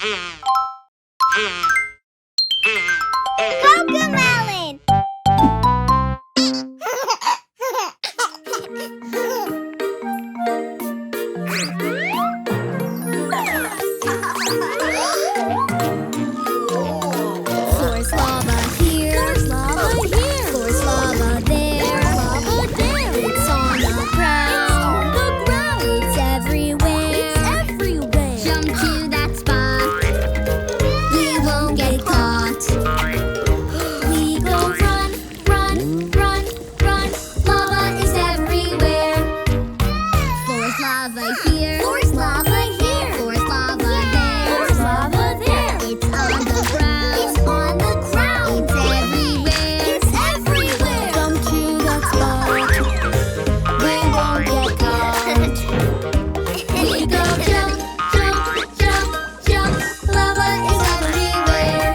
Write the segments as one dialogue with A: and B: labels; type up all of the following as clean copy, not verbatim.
A: CoComelon!
B: Floor's lava here. Floor's lava here. Floor's lava there. Lava there. It's on the ground. It's on the ground. It's everywhere. It's everywhere. Jump to that spot. We won't get caught. We go run, run, run, run. Lava is everywhere. Floor's lava here. Floor's lava here. Floor's lava there. Floor's lava there. It's on the ground. It's on the ground. It's everywhere. It's everywhere. Jump to that spot. We won't get caught. We go jump, jump, jump, jump. Lava is everywhere.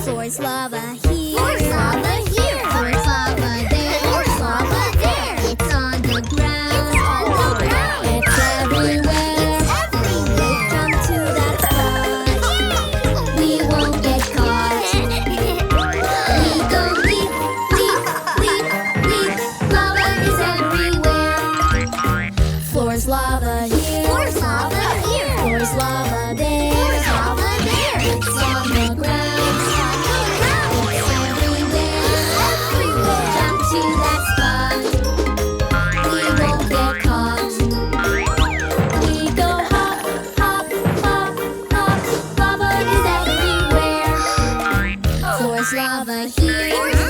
B: Floor's lava here. Floor's lava here. Floor's lava there. Floor's lava there. It's on the ground. It's on the ground. It's everywhere. It's everywhere. Jump to that spot. We won't get caught. We go leap, leap, leap, leap. Lava is everywhere. Floor's lava here. Floor's lava here. Floor's lava there. Floor's lava there. It's on the ground. It's on the ground. It's everywhere. It's everywhere. Jump to that spot. We won't get caught. We go hop, hop, hop, hop. Lava is everywhere. Floor's lava here.